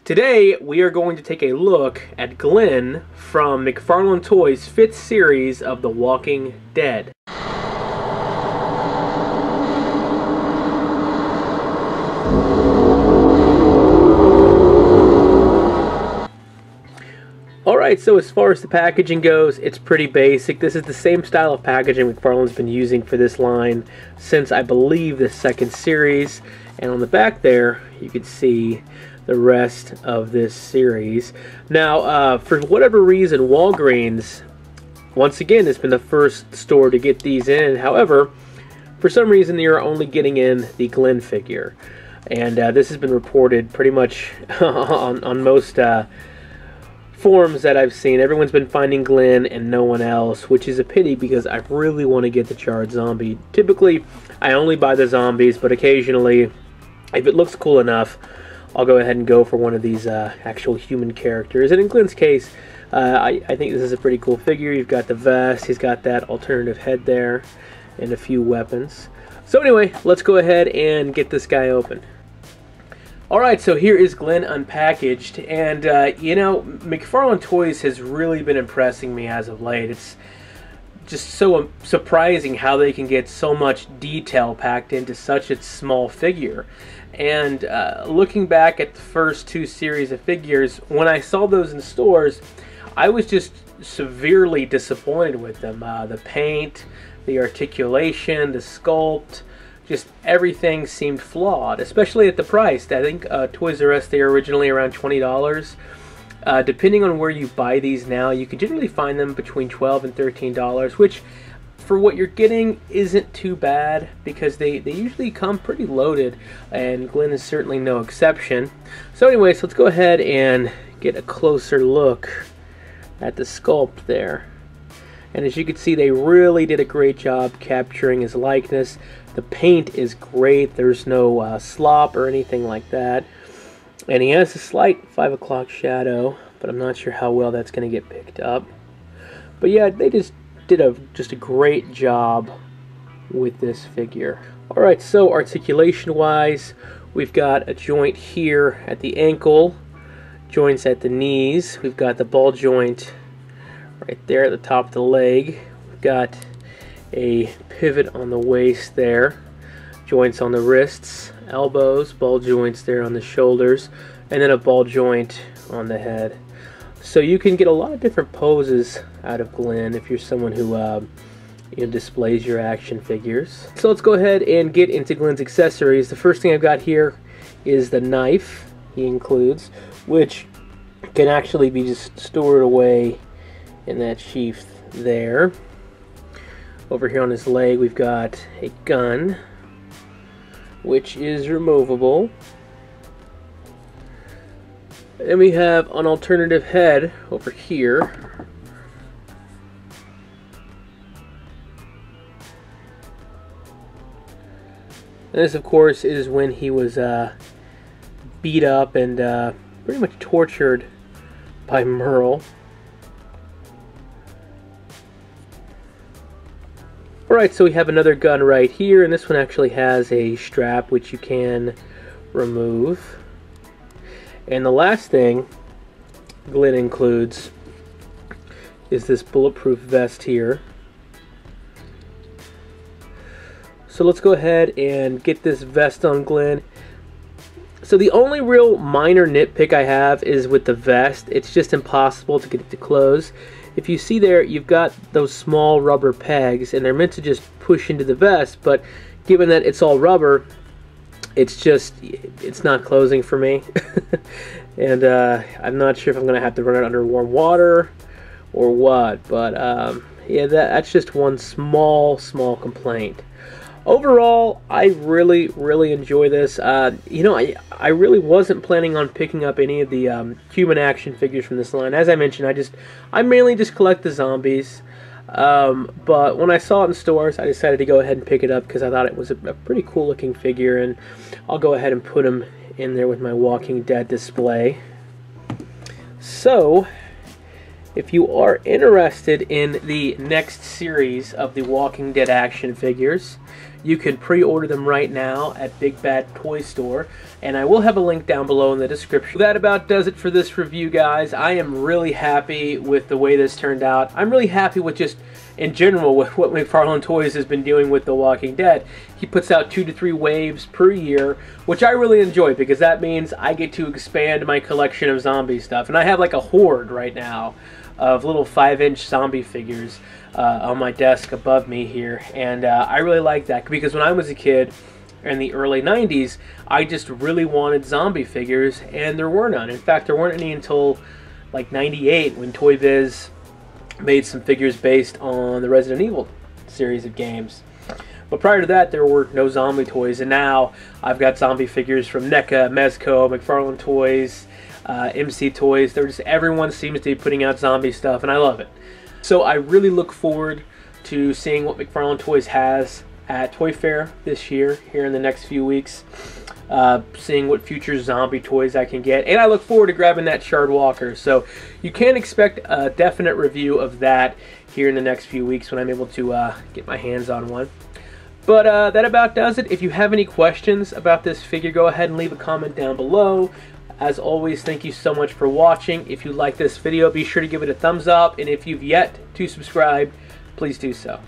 Today, we are going to take a look at Glenn from Mcfarlane Toys' 5th series of The Walking Dead. Alright, so as far as the packaging goes, it's pretty basic. This is the same style of packaging McFarlane's been using for this line since, I believe, the 2nd series. And on the back there, you can see the rest of this series. Now, for whatever reason, Walgreens, once again, has been the first store to get these in. However, for some reason, they are only getting in the Glenn figure. And this has been reported pretty much on most forums that I've seen. Everyone's been finding Glenn and no one else, which is a pity because I really want to get the charred zombie. Typically, I only buy the zombies, but occasionally, if it looks cool enough, I'll go ahead and go for one of these actual human characters. And in Glenn's case, I think this is a pretty cool figure. You've got the vest, he's got that alternative head there, and a few weapons. So anyway, let's go ahead and get this guy open. Alright, so here is Glenn unpackaged, and you know, Mcfarlane Toys has really been impressing me as of late. It's just so surprising how they can get so much detail packed into such a small figure. And looking back at the first 2 series of figures, when I saw those in stores, I was just severely disappointed with them. The paint, the articulation, the sculpt, just everything seemed flawed, especially at the price. I think Toys R Us, they were originally around $20. Depending on where you buy these now, you can generally find them between $12 and $13, which for what you're getting isn't too bad because they usually come pretty loaded, and Glenn is certainly no exception. So anyways, let's go ahead and get a closer look at the sculpt there. And as you can see, they really did a great job capturing his likeness. The paint is great. There's no slop or anything like that. And he has a slight 5 o'clock shadow, but I'm not sure how well that's going to get picked up. But yeah, they just did a great job with this figure. Alright, so articulation wise, we've got a joint here at the ankle, joints at the knees, we've got the ball joint right there at the top of the leg, we've got a pivot on the waist there, joints on the wrists, elbows, ball joints there on the shoulders, and then a ball joint on the head. So you can get a lot of different poses out of Glenn if you're someone who you know, displays your action figures. So let's go ahead and get into Glenn's accessories. The first thing I've got here is the knife he includes, which can actually be just stored away in that sheath there. Over here on his leg, we've got a gun, which is removable. Then we have an alternative head over here. And this, of course, is when he was beat up and pretty much tortured by Merle. Alright, so we have another gun right here, and this one actually has a strap which you can remove. And the last thing Glenn includes is this bulletproof vest here. So let's go ahead and get this vest on Glenn. So the only real minor nitpick I have is with the vest. It's just impossible to get it to close. If you see there, you've got those small rubber pegs, and they're meant to just push into the vest, but given that it's all rubber, it's not closing for me. And I'm not sure if I'm going to have to run it under warm water or what, but yeah, that's just one small complaint. Overall, I really enjoy this. You know, I really wasn't planning on picking up any of the human action figures from this line. As I mentioned, I mainly just collect the zombies. But when I saw it in stores, I decided to go ahead and pick it up because I thought it was a pretty cool looking figure, and I'll go ahead and put him in there with my Walking Dead display. So, if you are interested in the next series of the Walking Dead action figures, You can pre-order them right now at Big Bad Toy Store, and I will have a link down below in the description. That about does it for this review, guys. I am really happy with the way this turned out. I'm really happy with just, in general, with what Mcfarlane Toys has been doing with The Walking Dead. He puts out 2 to 3 waves per year, which I really enjoy because that means I get to expand my collection of zombie stuff. And I have like a horde right now of little 5-inch zombie figures on my desk above me here, and I really like that because when I was a kid in the early 90s, I just really wanted zombie figures, and there were none. In fact, there weren't any until like 98 when Toy Biz made some figures based on the Resident Evil series of games. But prior to that, there were no zombie toys, and now I've got zombie figures from NECA, Mezco, Mcfarlane Toys, MC Toys. Everyone seems to be putting out zombie stuff, and I love it. So I really look forward to seeing what Mcfarlane Toys has at Toy Fair this year, here in the next few weeks. Seeing what future zombie toys I can get. And I look forward to grabbing that Shard Walker. So you can expect a definite review of that here in the next few weeks when I'm able to get my hands on one. But that about does it. If you have any questions about this figure, go ahead and leave a comment down below. As always, thank you so much for watching. If you like this video, be sure to give it a thumbs up. And if you've yet to subscribe, please do so.